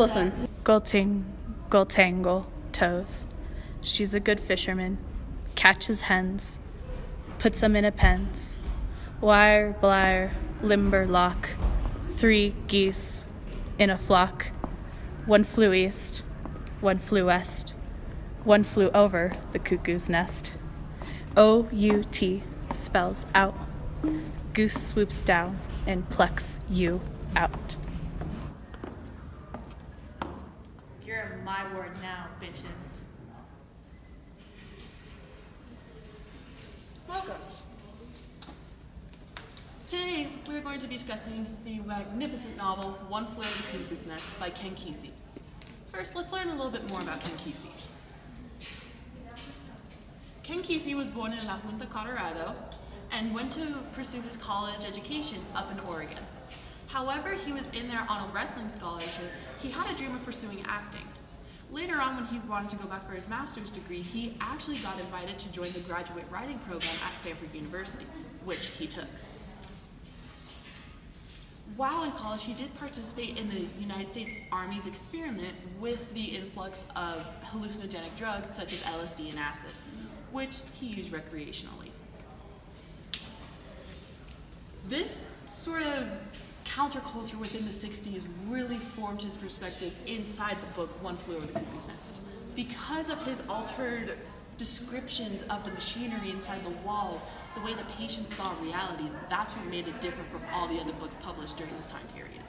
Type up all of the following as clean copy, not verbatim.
listen. Gulting, gultangle, toes. She's a good fisherman. Catches hens. Puts them in a pens. Wire, blire, limber, lock. 3 geese in a flock. One flew east. One flew west. One flew over the cuckoo's nest. O-U-T spells out. Goose swoops down and plucks you out. You're in my ward now, bitches. Welcome. Today, we're going to be discussing the magnificent novel, One Flew Over the Cuckoo's Nest by Ken Kesey. First, let's learn a little bit more about Ken Kesey. Ken Kesey was born in La Junta, Colorado, and went to pursue his college education up in Oregon. However, he was in there on a wrestling scholarship. He had a dream of pursuing acting. Later on, when he wanted to go back for his master's degree, he actually got invited to join the graduate writing program at Stanford University, which he took. While in college, he did participate in the United States Army's experiment with the influx of hallucinogenic drugs such as LSD and acid, which he used recreationally. This sort of counterculture within the 60s really formed his perspective inside the book One Flew Over the Cuckoo's Nest. Because of his altered descriptions of the machinery inside the walls, the way the patients saw reality, that's what made it different from all the other books published during this time period.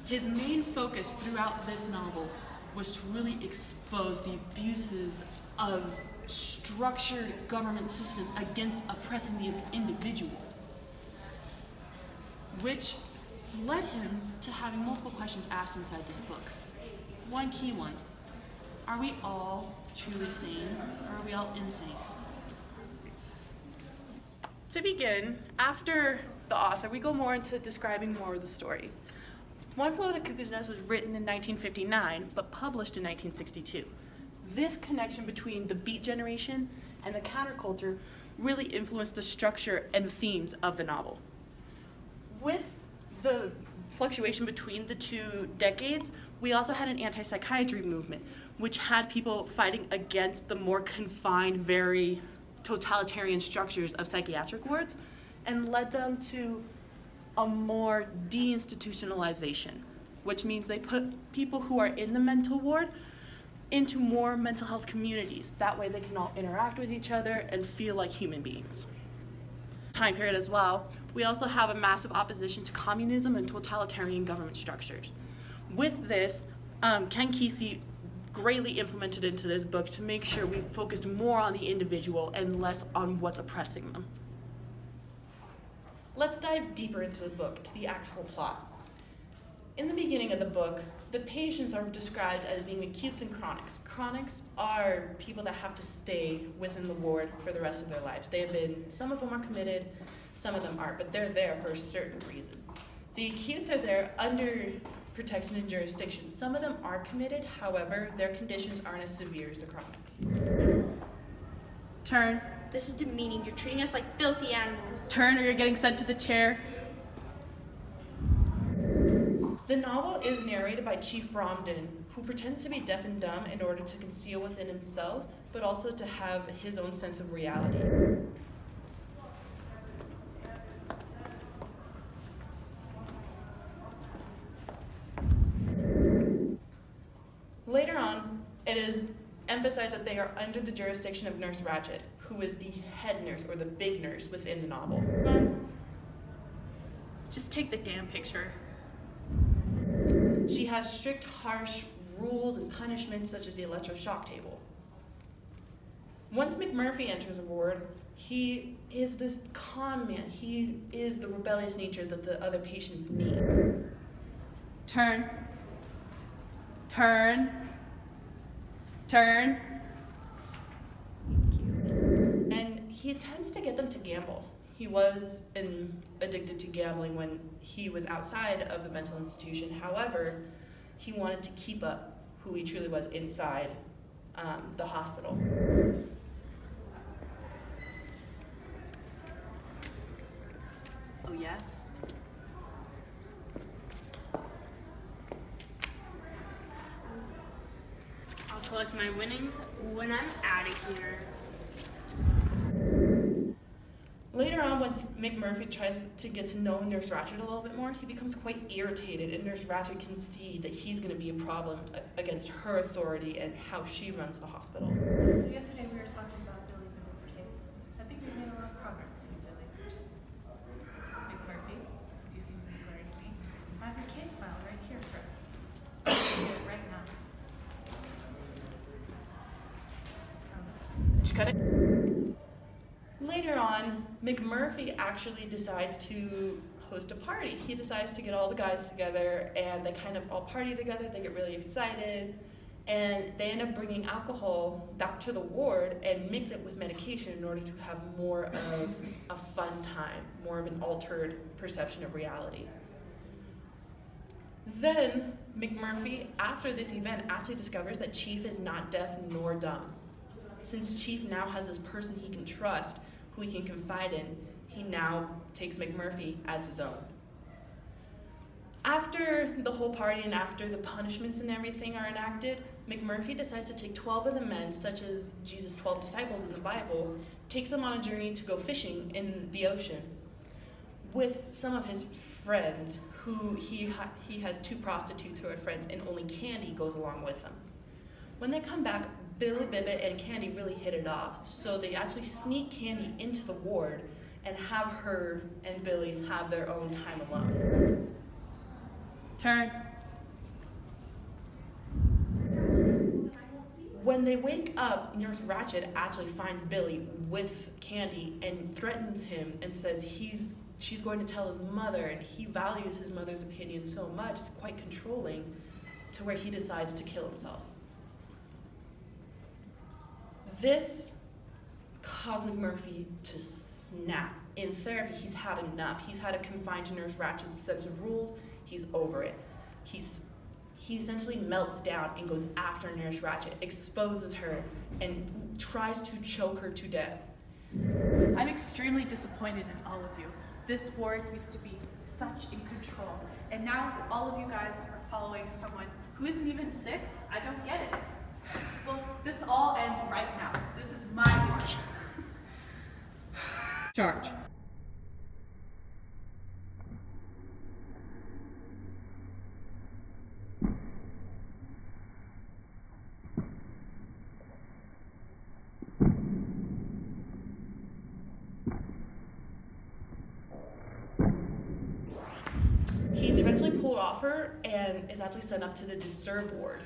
His main focus throughout this novel was to really expose the abuses of structured government systems against oppressing the individual, which led him to having multiple questions asked inside this book. One key one: are we all truly sane, or are we all insane? To begin, after the author, we go more into describing more of the story. One Flew Over the Cuckoo's Nest was written in 1959, but published in 1962. This connection between the Beat generation and the counterculture really influenced the structure and themes of the novel. With the fluctuation between the two decades, we also had an anti-psychiatry movement, which had people fighting against the more confined, very totalitarian structures of psychiatric wards, and led them to a more deinstitutionalization, which means they put people who are in the mental ward into more mental health communities. That way they can all interact with each other and feel like human beings. Time period as well, we also have a massive opposition to communism and totalitarian government structures. With this, Ken Kesey greatly implemented into this book to make sure we focused more on the individual and less on what's oppressing them. Let's dive deeper into the book, to the actual plot. In the beginning of the book, the patients are described as being acutes and chronics. Chronics are people that have to stay within the ward for the rest of their lives. Some of them are committed, some of them aren't, but they're there for a certain reason. The acutes are there under protection and jurisdiction. Some of them are committed, however, their conditions aren't as severe as the chronics. Turn. This is demeaning. You're treating us like filthy animals. Turn or you're getting sent to the chair. The novel is narrated by Chief Bromden, who pretends to be deaf and dumb in order to conceal within himself, but also to have his own sense of reality. Later on, it is emphasized that they are under the jurisdiction of Nurse Ratched, who is the head nurse, or the big nurse, within the novel. Just take the damn picture. She has strict, harsh rules and punishments, such as the electroshock table. Once McMurphy enters a ward, he is this con man. He is the rebellious nature that the other patients need. Turn. Turn. Turn. And he attempts to get them to gamble. He was addicted to gambling when he was outside of the mental institution. However, he wanted to keep up who he truly was inside the hospital. Oh yeah? collect my winnings when I'm out of here. Later on, once McMurphy tries to get to know Nurse Ratched a little bit more, he becomes quite irritated, and Nurse Ratched can see that he's going to be a problem against her authority and how she runs the hospital. So yesterday we were talking about Billy Bennett's case. I think we've made a lot of progress with you, Billy. McMurphy, since you seem to be glaring at me, I have your case file right here for us. I'll do it right now. Did you cut it? Later on, McMurphy actually decides to host a party. He decides to get all the guys together, and they kind of all party together. They get really excited, and they end up bringing alcohol back to the ward and mix it with medication in order to have more of a fun time, more of an altered perception of reality. Then McMurphy, after this event, actually discovers that Chief is not deaf nor dumb. Since Chief now has this person he can trust, who he can confide in, he now takes McMurphy as his own. After the whole party and after the punishments and everything are enacted, McMurphy decides to take 12 of the men, such as Jesus' 12 disciples in the Bible, takes them on a journey to go fishing in the ocean with some of his friends, who he has 2 prostitutes who are friends, and only Candy goes along with them. When they come back, Billy Bibbit and Candy really hit it off, so they actually sneak Candy into the ward and have her and Billy have their own time alone. Turn. When they wake up, Nurse Ratched actually finds Billy with Candy and threatens him and says she's going to tell his mother, and he values his mother's opinion so much, it's quite controlling, to where he decides to kill himself. This caused McMurphy to snap. In therapy, he's had enough. He's had to confine to Nurse Ratched's sense of rules. He's over it. He essentially melts down and goes after Nurse Ratched, exposes her, and tries to choke her to death. I'm extremely disappointed in all of you. This ward used to be such in control, and now all of you guys are following someone who isn't even sick. I don't get it. Well, this all ends right now. This is my ward. Charge. He's eventually pulled off her and is actually sent up to the disturb ward.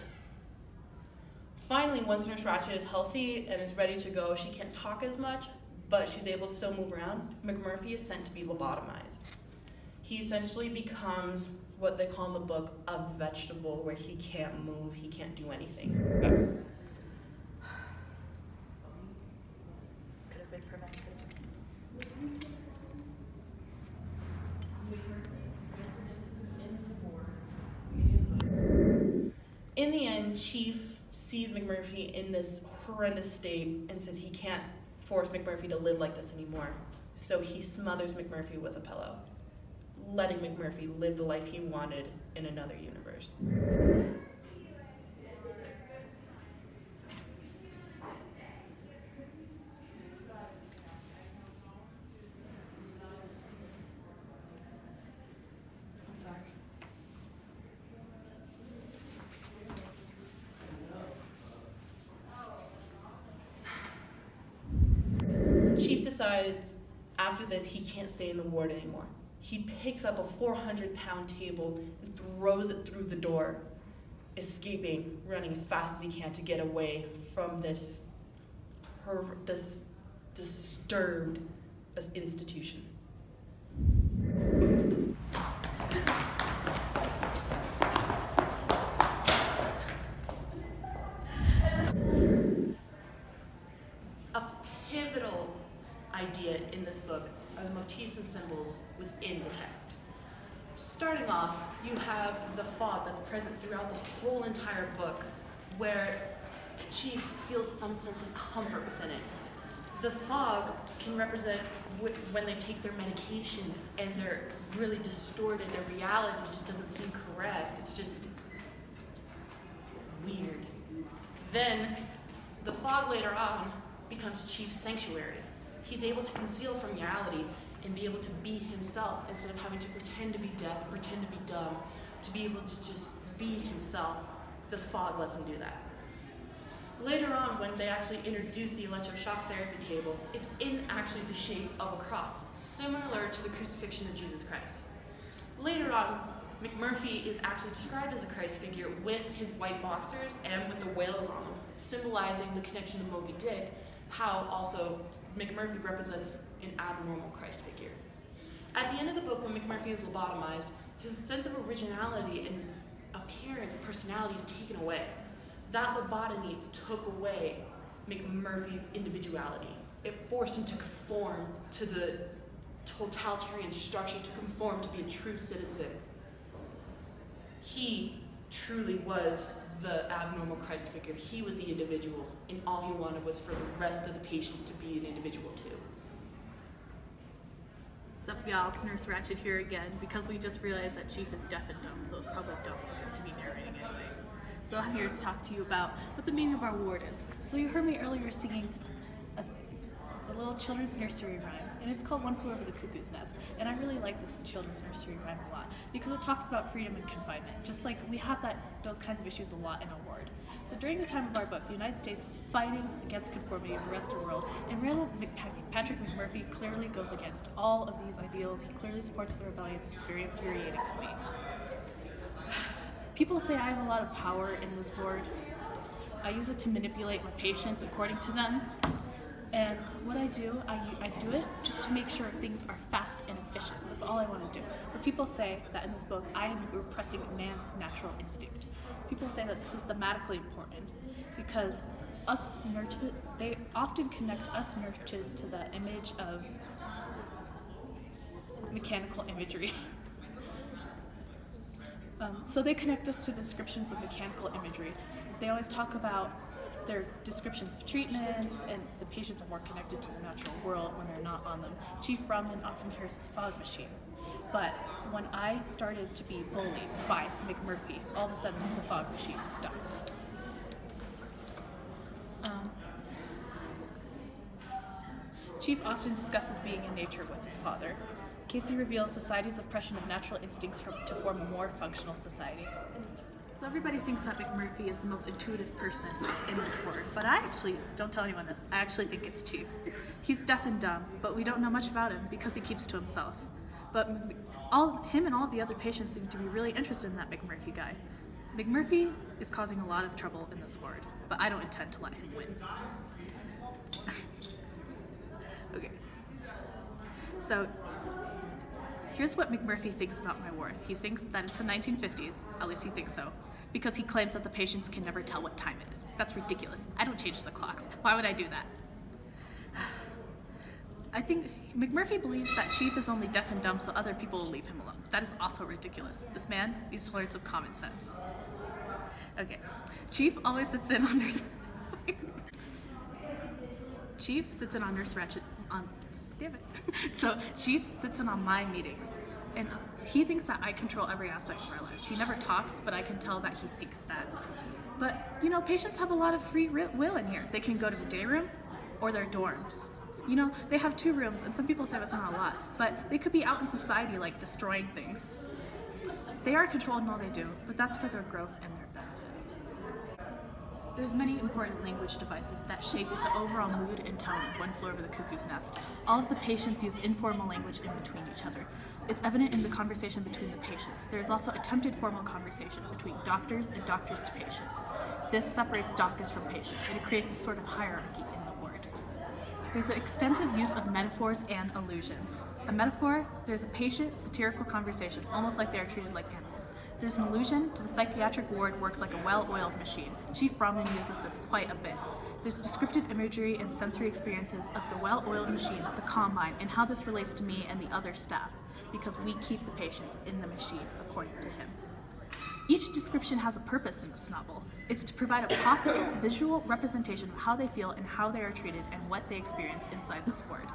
Finally, once Nurse Ratched is healthy and is ready to go, she can't talk as much, but she's able to still move around. McMurphy is sent to be lobotomized. He essentially becomes what they call in the book a vegetable, where he can't move, he can't do anything. This could have been prevented. In the end, Chief sees McMurphy in this horrendous state and says he can't force McMurphy to live like this anymore. So he smothers McMurphy with a pillow, letting McMurphy live the life he wanted in another universe. I'm sorry. Chief decides after this he can't stay in the ward anymore. He picks up a 400-pound table and throws it through the door, escaping, running as fast as he can to get away from this disturbed institution. A pivotal idea in this book are the motifs and symbols within the text. Starting off, you have the fog that's present throughout the whole entire book, where Chief feels some sense of comfort within it. The fog can represent when they take their medication and they're really distorted, their reality just doesn't seem correct, it's just weird. Then the fog later on becomes Chief's sanctuary. He's able to conceal from reality and be able to be himself instead of having to pretend to be deaf, pretend to be dumb, to be able to just be himself. The fog lets him do that. Later on, when they actually introduce the electroshock therapy table, it's in actually the shape of a cross, similar to the crucifixion of Jesus Christ. Later on, McMurphy is actually described as a Christ figure with his white boxers and with the whales on them, symbolizing the connection to Moby Dick, how also McMurphy represents an abnormal Christ figure. At the end of the book, when McMurphy is lobotomized, his sense of originality and appearance, personality is taken away. That lobotomy took away McMurphy's individuality. It forced him to conform to the totalitarian structure, to conform to be a true citizen. He truly was the abnormal Christ figure. He was the individual, and all he wanted was for the rest of the patients to be an individual too. Sup y'all, it's Nurse Ratchet here again, because we just realized that Chief is deaf and dumb, so it's probably dumb for him to be narrating anything. So I'm here to talk to you about what the meaning of our ward is. So you heard me earlier singing a little children's nursery rhyme, and it's called One Flew Over the Cuckoo's Nest. And I really like this children's nursery rhyme a lot because it talks about freedom and confinement, just like we have those kinds of issues a lot in our ward. So during the time of our book, the United States was fighting against conformity of the rest of the world, and Randall Patrick McMurphy clearly goes against all of these ideals. He clearly supports the rebellion, which is very infuriating to me. People say I have a lot of power in this ward. I use it to manipulate my patients according to them. And what I do, I do it just to make sure things are fast and efficient. That's all I want to do. But people say that in this book, I am repressing man's natural instinct. People say that this is thematically important because they often connect us nurses to the image of mechanical imagery. So they connect us to descriptions of mechanical imagery. They always talk about their descriptions of treatments, and the patients are more connected to the natural world when they're not on them. Chief Bromman often hears his fog machine. But when I started to be bullied by McMurphy, all of a sudden the fog machine stopped. Chief often discusses being in nature with his father. Casey reveals society's oppression of natural instincts to form a more functional society. So everybody thinks that McMurphy is the most intuitive person in this ward, but I actually, don't tell anyone this, I actually think it's Chief. He's deaf and dumb, but we don't know much about him because he keeps to himself. But him and all of the other patients seem to be really interested in that McMurphy guy. McMurphy is causing a lot of trouble in this ward, but I don't intend to let him win. Okay. So, here's what McMurphy thinks about my ward. He thinks that it's the 1950s, at least he thinks so, because he claims that the patients can never tell what time it is. That's ridiculous. I don't change the clocks. Why would I do that? I think McMurphy believes that Chief is only deaf and dumb so other people will leave him alone. That is also ridiculous. This man needs to learn some common sense. Okay. Chief always sits in on Nurse... Chief sits in on Nurse Ratchet on... Damn it. So Chief sits in on my meetings, and he thinks that I control every aspect of our lives. He never talks, but I can tell that he thinks that. But, you know, patients have a lot of free will in here. They can go to the day room or their dorms. You know, they have 2 rooms, and some people say that's not a lot, but they could be out in society, like, destroying things. They are controlled in all they do, but that's for their growth and their benefit. There's many important language devices that shape the overall mood and tone of One Flew Over the Cuckoo's Nest. All of the patients use informal language in between each other. It's evident in the conversation between the patients. There is also attempted formal conversation between doctors and doctors to patients. This separates doctors from patients, and it creates a sort of hierarchy in the ward. There's an extensive use of metaphors and allusions. A metaphor, there's a patient satirical conversation, almost like they are treated like animals. There's an allusion to the psychiatric ward works like a well-oiled machine. Chief Bromman uses this quite a bit. There's descriptive imagery and sensory experiences of the well-oiled machine, the combine, and how this relates to me and the other staff, because we keep the patients in the machine, according to him. Each description has a purpose in this novel. It's to provide a possible visual representation of how they feel and how they are treated and what they experience inside this ward.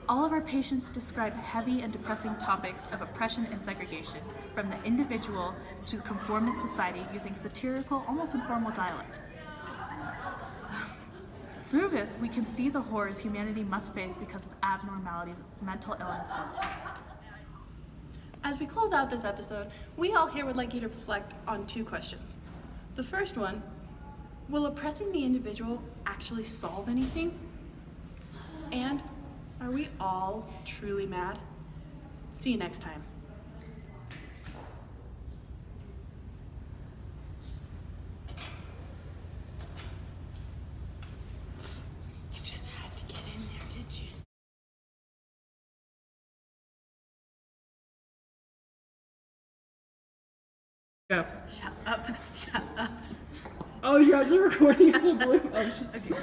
All of our patients describe heavy and depressing topics of oppression and segregation, from the individual to the conformist society, using satirical, almost informal dialect. Through this, we can see the horrors humanity must face because of abnormalities, mental illnesses. As we close out this episode, we all here would like you to reflect on 2 questions. The first one, will oppressing the individual actually solve anything? And are we all truly mad? See you next time. You just had to get in there, did you? Go. Shut up. Shut up. Oh, you guys are recording as a blue. Oh, Okay.